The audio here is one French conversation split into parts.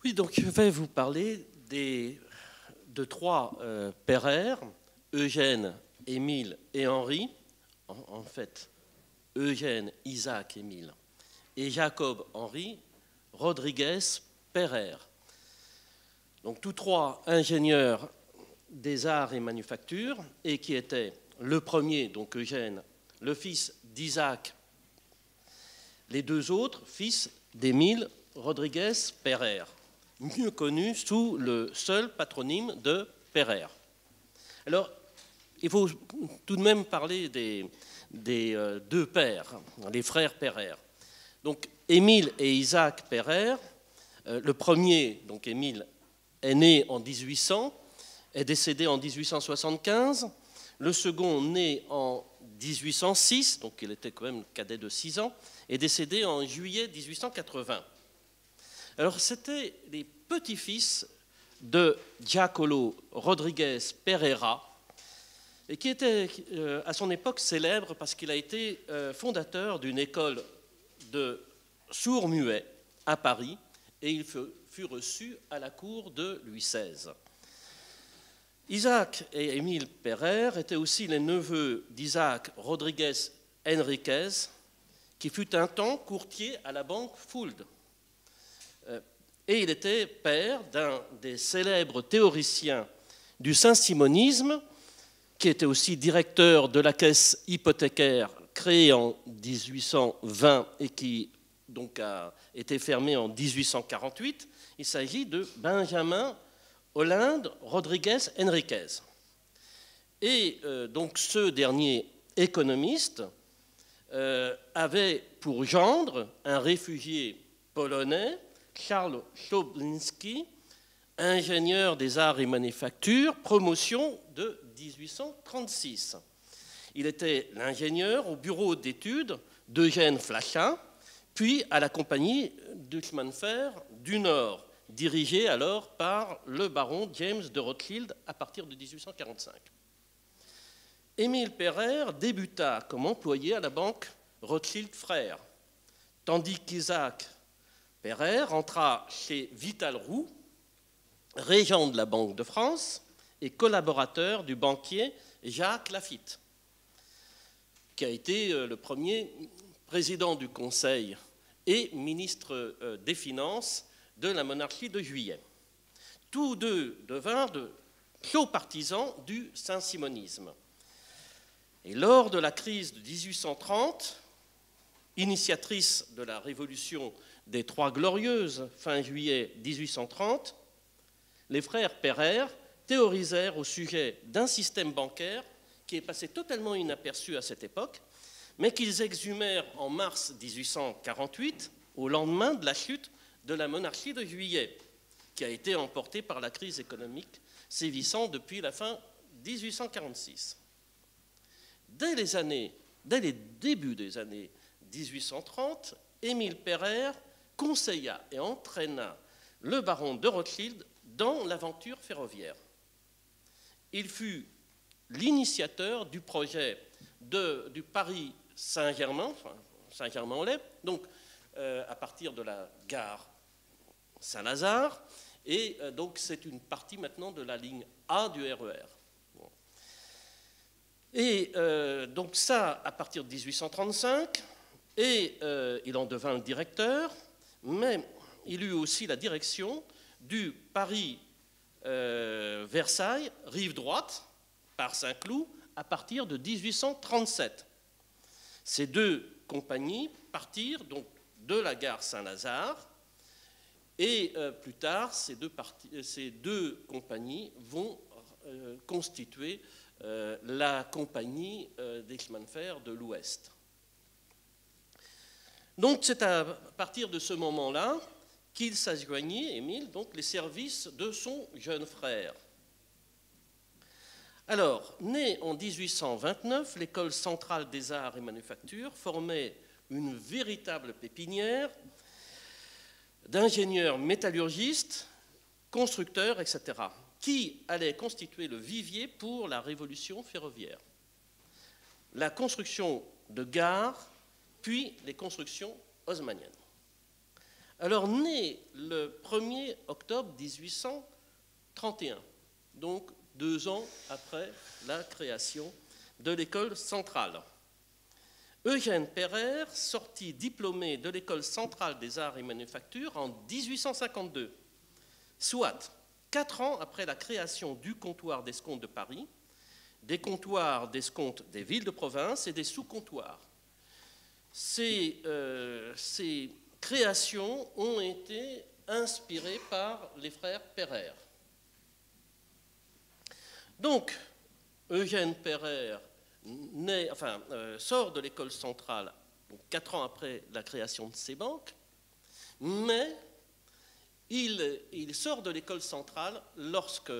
Oui, donc je vais vous parler de trois Pereire, Eugène, Émile et Henri. En fait, Eugène, Isaac, Émile et Jacob, Henri, Rodriguez, Pereire. Donc tous trois ingénieurs des arts et manufactures, et qui étaient le premier, donc Eugène, le fils d'Isaac, les deux autres fils d'Émile Rodriguez Pereire, mieux connu sous le seul patronyme de Pereire. Alors, il faut tout de même parler des deux pères, les frères Pereire. Donc, Émile et Isaac Pereire, le premier, donc Émile, est né en 1800, est décédé en 1875. Le second, né en 1806, donc il était quand même cadet de 6 ans, est décédé en juillet 1880. Alors, c'était les petits-fils de Giacomo Rodriguez Pereira, et qui était à son époque célèbre parce qu'il a été fondateur d'une école de sourds-muets à Paris, et il fut reçu à la cour de Louis XVI. Isaac et Émile Pereire étaient aussi les neveux d'Isaac Rodriguez Enriquez, qui fut un temps courtier à la banque Fould. Et il était père d'un des célèbres théoriciens du saint-simonisme, qui était aussi directeur de la caisse hypothécaire créée en 1820 et qui donc a été fermée en 1848. Il s'agit de Benjamin Olinde Rodriguez Enriquez. Et donc ce dernier économiste avait pour gendre un réfugié polonais, Charles Choblinski, ingénieur des arts et manufactures, promotion de 1836. Il était l'ingénieur au bureau d'études d'Eugène Flachin, puis à la compagnie de chemin de fer du Nord, dirigée alors par le baron James de Rothschild à partir de 1845. Émile Pereire débuta comme employé à la banque Rothschild Frères, tandis qu'Isaac Pereire entra chez Vital Roux, régent de la Banque de France et collaborateur du banquier Jacques Lafitte, qui a été le premier président du Conseil et ministre des Finances de la monarchie de Juillet. Tous deux devinrent de chauds partisans du saint-simonisme. Et lors de la crise de 1830, initiatrice de la révolution des Trois Glorieuses, fin juillet 1830, les frères Pereire théorisèrent au sujet d'un système bancaire qui est passé totalement inaperçu à cette époque, mais qu'ils exhumèrent en mars 1848, au lendemain de la chute de la monarchie de Juillet, qui a été emportée par la crise économique sévissant depuis la fin 1846. Dès les débuts des années 1830, Émile Pereire conseilla et entraîna le baron de Rothschild dans l'aventure ferroviaire. Il fut l'initiateur du projet du Paris-Saint-Germain, enfin Saint-Germain-en-Laye, donc à partir de la gare Saint-Lazare, et donc c'est une partie maintenant de la ligne A du RER. Bon. Et donc ça, à partir de 1835, et il en devint le directeur, mais il eut aussi la direction du Paris-Versailles, rive droite, par Saint-Cloud, à partir de 1837. Ces deux compagnies partirent donc de la gare Saint-Lazare, et plus tard, ces deux compagnies vont constituer la compagnie des chemins de fer de l'Ouest. Donc c'est à partir de ce moment-là qu'il s'adjoignit, Émile, donc les services de son jeune frère. Alors, né en 1829, l'École centrale des arts et manufactures formait une véritable pépinière d'ingénieurs métallurgistes, constructeurs, etc., qui allait constituer le vivier pour la révolution ferroviaire. La construction de gares, puis les constructions haussmanniennes. Alors, né le 1er octobre 1831, donc 2 ans après la création de l'école centrale. Eugène Pereire sortit diplômé de l'école centrale des arts et manufactures en 1852, soit 4 ans après la création du comptoir d'escompte de Paris, des comptoirs d'escompte des villes de province et des sous-comptoirs. Ces créations ont été inspirées par les frères Pereire. Donc, Eugène Pereire sort de l'école centrale 4 ans après la création de ces banques, mais il sort de l'école centrale lorsque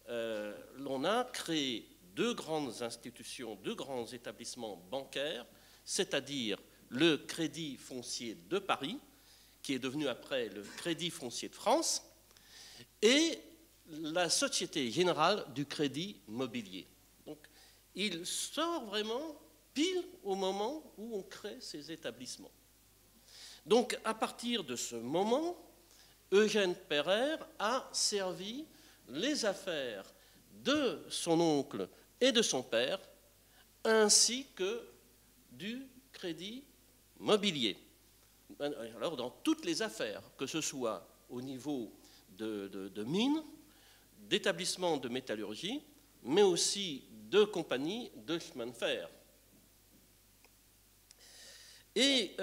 l'on a créé 2 grandes institutions, 2 grands établissements bancaires, c'est-à-dire le Crédit foncier de Paris, qui est devenu après le Crédit foncier de France, et la Société Générale du Crédit Mobilier. Donc, il sort vraiment pile au moment où on crée ces établissements. Donc, à partir de ce moment, Eugène Pereire a servi les affaires de son oncle et de son père, ainsi que du crédit mobilier. Alors, dans toutes les affaires, que ce soit au niveau de mines, d'établissements de métallurgie, mais aussi de compagnies de chemin de fer. Et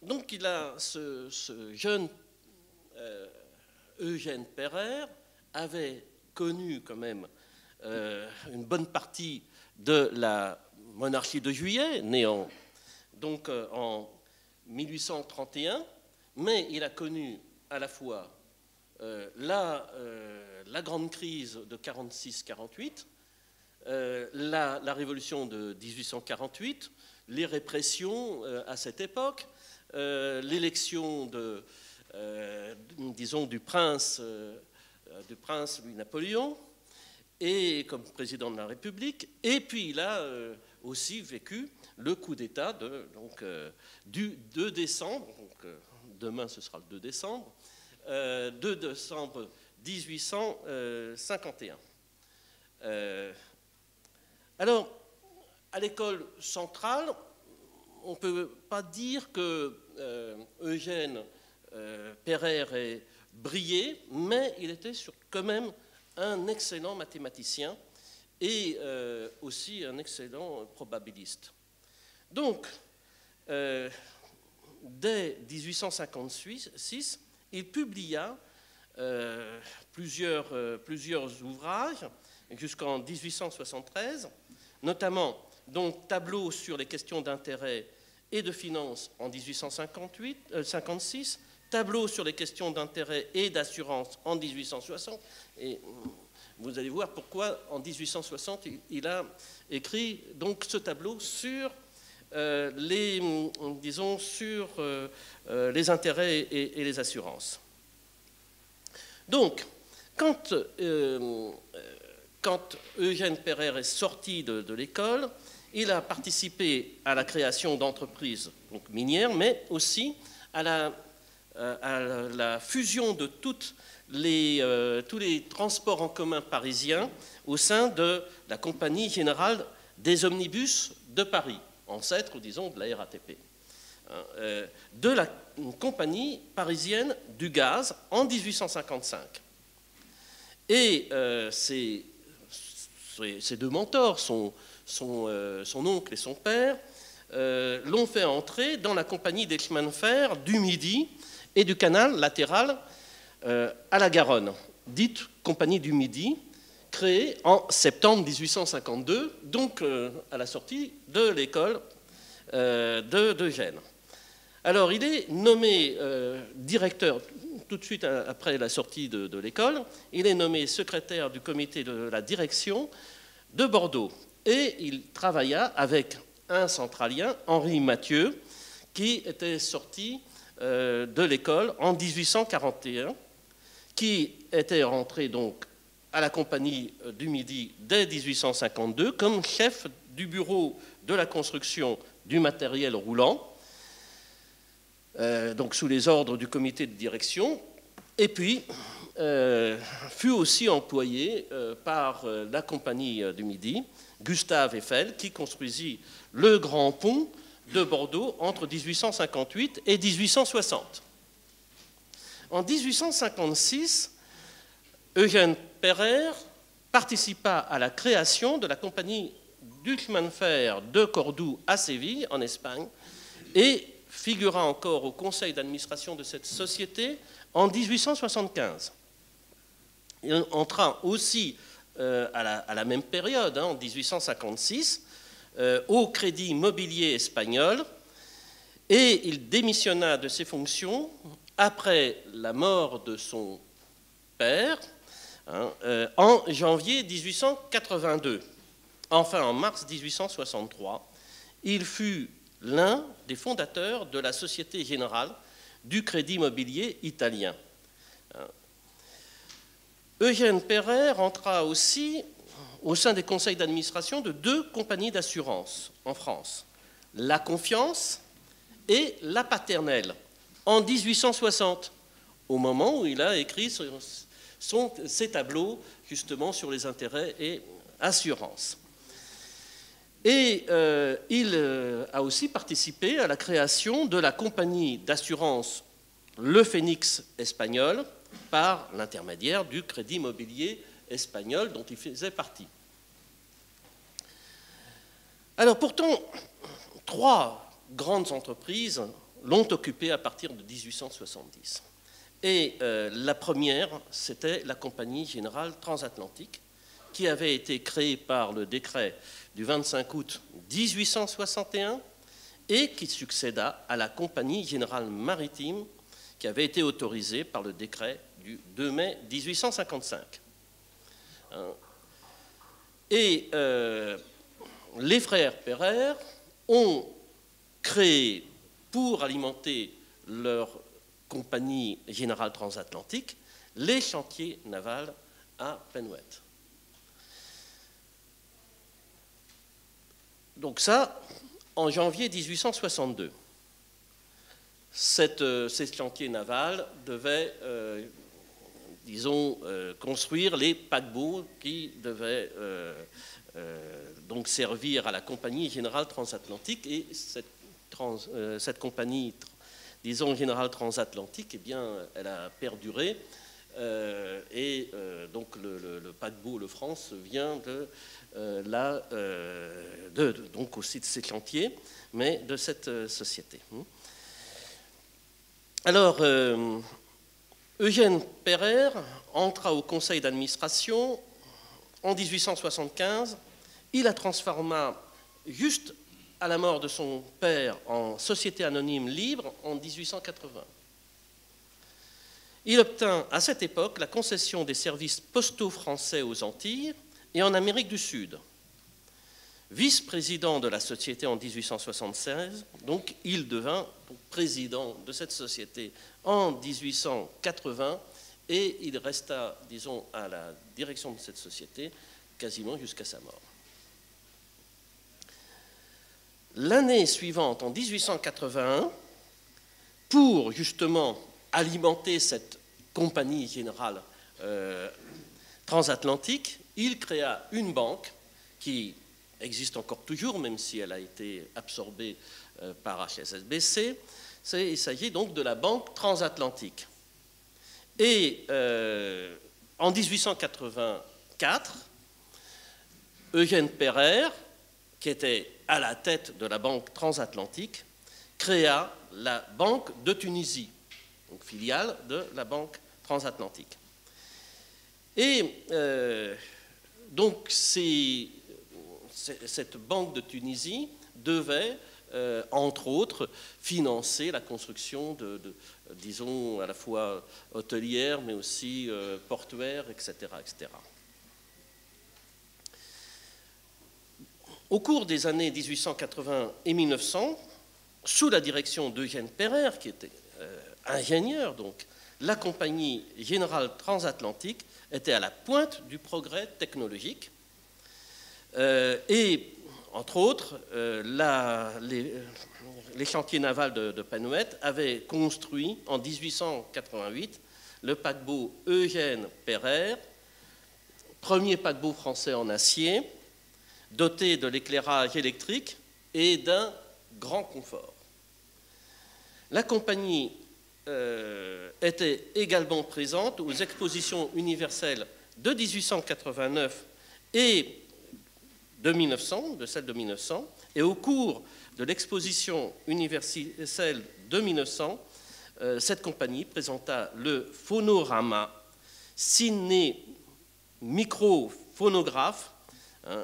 donc, il a ce jeune Eugène Pereire avait connu quand même une bonne partie de la monarchie de Juillet, née en 1831, mais il a connu à la fois la grande crise de 46-48, la révolution de 1848, les répressions à cette époque, l'élection du prince Louis-Napoléon et comme président de la République, et puis il a aussi vécu le coup d'État du 2 décembre, donc demain ce sera le 2 décembre, 2 décembre 1851. Alors, à l'école centrale, on ne peut pas dire que Eugène Pereire ait brillé, mais il était quand même un excellent mathématicien et aussi un excellent probabiliste. Donc, dès 1856, il publia plusieurs ouvrages jusqu'en 1873, notamment donc tableau sur les questions d'intérêt et de finances en 1856, tableau sur les questions d'intérêt et d'assurance en 1860, et vous allez voir pourquoi en 1860 il a écrit donc ce tableau sur les intérêts et les assurances. Donc, quand Eugène Pereire est sorti de l'école, il a participé à la création d'entreprises minières, mais aussi à la fusion de tous les transports en commun parisiens au sein de la Compagnie Générale des Omnibus de Paris, ancêtre, disons, de la RATP, de la Compagnie parisienne du gaz en 1855. Et ces 2 mentors, son oncle et son père, l'ont fait entrer dans la Compagnie des chemins de fer du Midi et du canal latéral à la Garonne, dite Compagnie du Midi, créée en septembre 1852, donc à la sortie de l'école d'Eugène. Alors, il est nommé directeur, tout de suite après la sortie de l'école, il est nommé secrétaire du comité de la direction de Bordeaux. Et il travailla avec un centralien, Henri Mathieu, qui était sorti de l'école en 1841, qui était rentré donc à la Compagnie du Midi dès 1852 comme chef du bureau de la construction du matériel roulant. donc sous les ordres du comité de direction, et puis fut aussi employé par la Compagnie du Midi, Gustave Eiffel, qui construisit le grand pont de Bordeaux entre 1858 et 1860. En 1856, Eugène Pereire participa à la création de la compagnie du chemin de fer de Cordoue à Séville, en Espagne, et figura encore au conseil d'administration de cette société en 1875. Il entra aussi à la même période, en 1856, au Crédit Mobilier Espagnol, et il démissionna de ses fonctions après la mort de son père en janvier 1882. Enfin, en mars 1863, il fut l'un des fondateurs de la Société Générale du Crédit Mobilier Italien. Eugène Pereire entra aussi au sein des conseils d'administration de 2 compagnies d'assurance en France, La Confiance et La Paternelle, en 1860, au moment où il a écrit ses tableaux justement sur les intérêts et assurances. Et il a aussi participé à la création de la compagnie d'assurance Le Phénix espagnol par l'intermédiaire du Crédit Mobilier Espagnol dont il faisait partie. Alors pourtant, 3 grandes entreprises l'ont occupé à partir de 1870. Et la première, c'était la Compagnie Générale Transatlantique, qui avait été créée par le décret du 25 août 1861 et qui succéda à la Compagnie Générale Maritime, qui avait été autorisée par le décret du 2 mai 1855. Et les frères Pereire ont créé, pour alimenter leur compagnie générale transatlantique, les chantiers navals à Penweth. Donc ça, en janvier 1862. Ces chantiers navals devaient, construire les paquebots qui devaient donc servir à la Compagnie Générale Transatlantique. Et cette compagnie, Générale Transatlantique, eh bien, elle a perduré. Donc le paquebot Le France vient donc aussi de ces chantiers, mais de cette société. Alors, Eugène Pereire entra au conseil d'administration en 1875. Il la transforma juste à la mort de son père en société anonyme libre en 1880. Il obtint à cette époque la concession des services postaux français aux Antilles et en Amérique du Sud. Vice-président de la société en 1876, donc il devint président de cette société en 1880 et il resta, disons, à la direction de cette société quasiment jusqu'à sa mort. L'année suivante, en 1881, pour justement alimenter cette compagnie générale transatlantique, il créa une banque qui existe encore toujours, même si elle a été absorbée par HSBC. Il s'agit donc de la Banque transatlantique. Et en 1884, Eugène Pereire, qui était à la tête de la Banque transatlantique, créa la Banque de Tunisie, donc filiale de la Banque transatlantique. Et donc cette Banque de Tunisie devait, entre autres, financer la construction disons, à la fois hôtelière, mais aussi portuaire, etc., etc. Au cours des années 1880 et 1900, sous la direction d'Eugène Pereire, qui était ingénieur, donc, la Compagnie Générale Transatlantique était à la pointe du progrès technologique. Et Entre autres, les chantiers navals de Penouette avaient construit en 1888 le paquebot Eugène Pereire, premier paquebot français en acier, doté de l'éclairage électrique et d'un grand confort. La compagnie était également présente aux expositions universelles de 1889 et de 1900, de celle de 1900, et au cours de l'exposition universelle de 1900, cette compagnie présenta le phonorama ciné microphonographe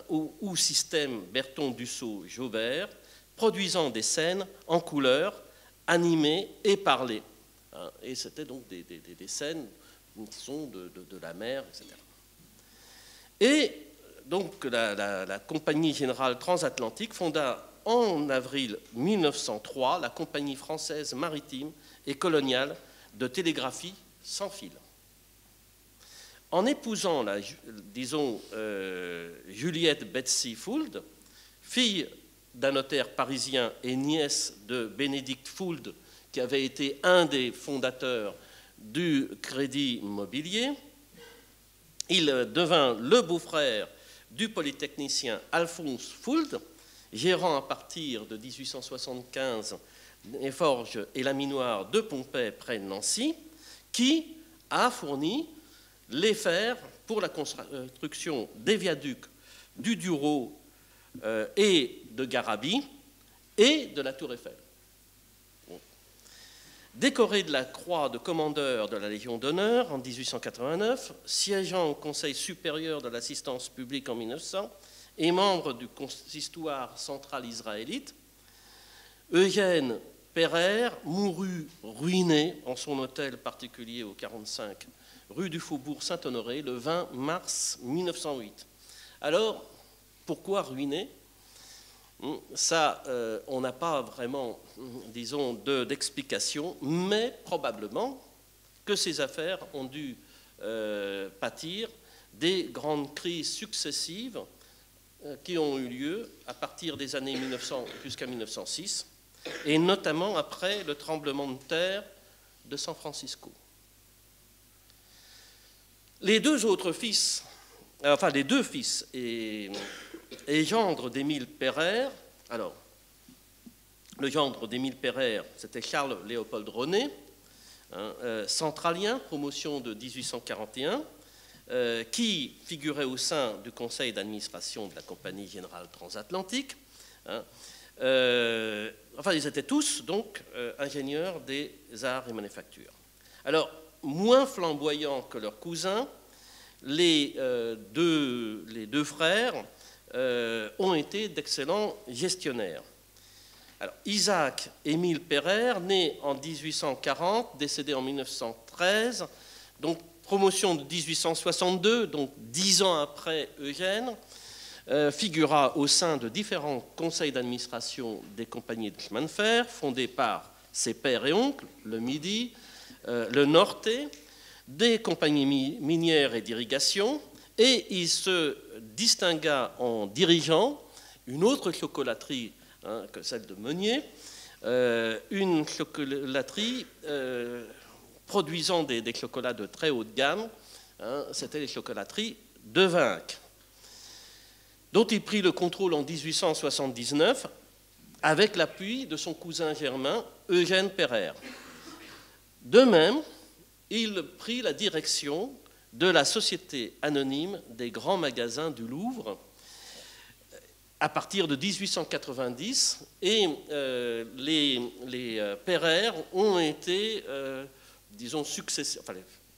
ou système Berton-Dussault-Jaubert, produisant des scènes en couleur, animées et parlées. Et c'était donc des scènes qui sont de la mer, etc. Et donc la Compagnie Générale Transatlantique fonda en avril 1903 la Compagnie française maritime et coloniale de télégraphie sans fil. En épousant, Juliette Betsy Fould, fille d'un notaire parisien et nièce de Bénédicte Fould, qui avait été un des fondateurs du Crédit Mobilier, il devint le beau-frère du polytechnicien Alphonse Fould, gérant à partir de 1875 les forges et la minoire de Pompey près de Nancy, qui a fourni les fers pour la construction des viaducs du Douro et de Garabi et de la Tour Eiffel. Décoré de la croix de commandeur de la Légion d'honneur en 1889, siégeant au Conseil supérieur de l'assistance publique en 1900 et membre du consistoire central israélite, Eugène Pereire mourut ruiné en son hôtel particulier au 45 rue du Faubourg Saint-Honoré le 20 mars 1908. Alors, pourquoi ruiné ? Ça, on n'a pas vraiment, disons, d'explication, mais probablement que ces affaires ont dû pâtir des grandes crises successives qui ont eu lieu à partir des années 1900 jusqu'à 1906, et notamment après le tremblement de terre de San Francisco. Les deux fils et gendre d'Émile Pereire. Alors, le gendre d'Émile Pereire, c'était Charles-Léopold René, centralien, promotion de 1841, qui figurait au sein du conseil d'administration de la Compagnie Générale Transatlantique. Ils étaient tous, donc, ingénieurs des arts et manufactures. Alors, moins flamboyants que leurs cousins, les deux frères ont été d'excellents gestionnaires. Alors, Isaac Émile Pereire, né en 1840, décédé en 1913, donc promotion de 1862, donc 10 ans après Eugène, figura au sein de différents conseils d'administration des compagnies de chemin de fer, fondées par ses pères et oncles, le Midi, le Norte, des compagnies minières et d'irrigation, et il se distingua en dirigeant une autre chocolaterie que celle de Meunier, une chocolaterie produisant des chocolats de très haute gamme, c'était les chocolateries de Vinques, dont il prit le contrôle en 1879 avec l'appui de son cousin germain Eugène Pereire. De même, il prit la direction de la Société anonyme des grands magasins du Louvre à partir de 1890, et les Pereire ont été, disons, successifs, enfin,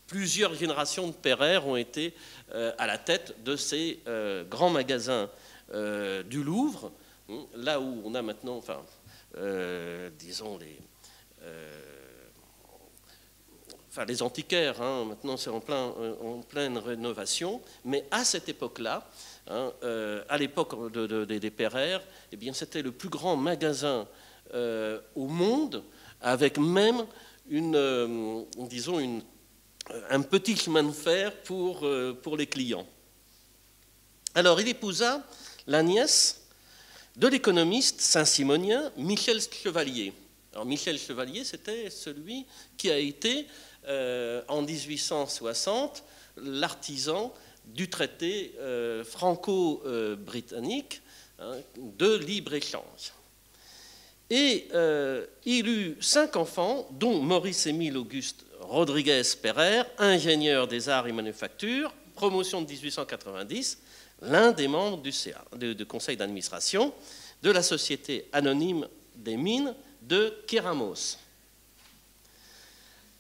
plusieurs générations de Pereire ont été à la tête de ces grands magasins du Louvre, là où on a maintenant, enfin, disons, les antiquaires, maintenant c'est en pleine rénovation, mais à cette époque-là, à l'époque des Pereire, eh bien, c'était le plus grand magasin au monde, avec même un petit chemin de fer pour les clients. Alors, il épousa la nièce de l'économiste saint-simonien Michel Chevalier. Alors Michel Chevalier, c'était celui qui a été, en 1860, l'artisan du traité franco-britannique de libre-échange. Et il eut 5 enfants, dont Maurice-Émile Auguste Rodriguez-Pereire, ingénieur des arts et manufactures, promotion de 1890, l'un des membres du conseil d'administration de la Société anonyme des mines de Kéramos.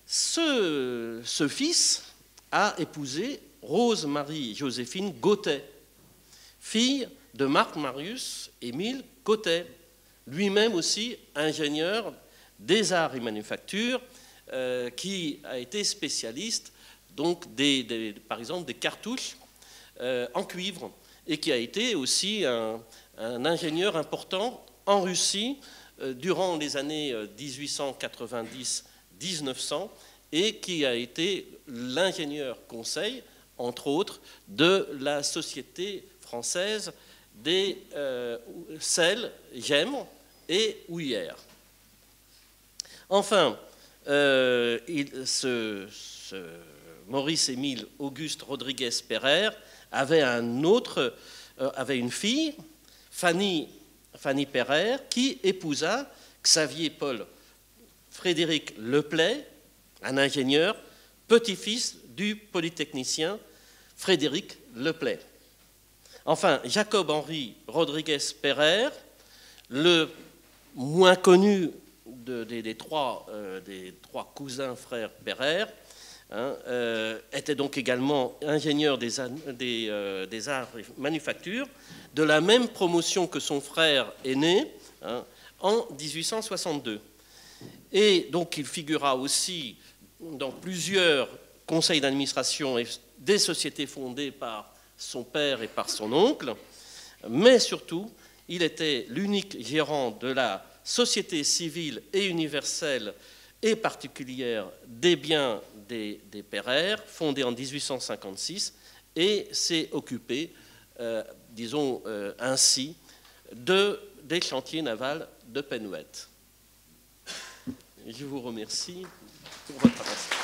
Ce fils a épousé Rose-Marie-Joséphine Gauthet, fille de Marc Marius Émile Gauthet, lui-même aussi ingénieur des arts et manufactures, qui a été spécialiste donc par exemple des cartouches en cuivre, et qui a été aussi un ingénieur important en Russie durant les années 1890-1900, et qui a été l'ingénieur conseil, entre autres, de la Société française des sels, gemmes et houillères. Enfin, Maurice-Émile Auguste Rodriguez-Pereire avait une fille, Fanny Pereire, qui épousa Xavier Paul Frédéric Leplay, un ingénieur, petit-fils du polytechnicien Frédéric Leplay. Enfin, Jacob-Henri Rodriguez-Pereire, le moins connu des trois cousins frères Pereire, était donc également ingénieur des arts et manufactures, de la même promotion que son frère aîné, en 1862. Et donc il figura aussi dans plusieurs conseils d'administration et des sociétés fondées par son père et par son oncle, mais surtout, il était l'unique gérant de la Société civile et universelle et particulière des biens des Pereire, fondée en 1856, et s'est occupé, disons ainsi, des chantiers navals de Penouet. Je vous remercie pour votre attention.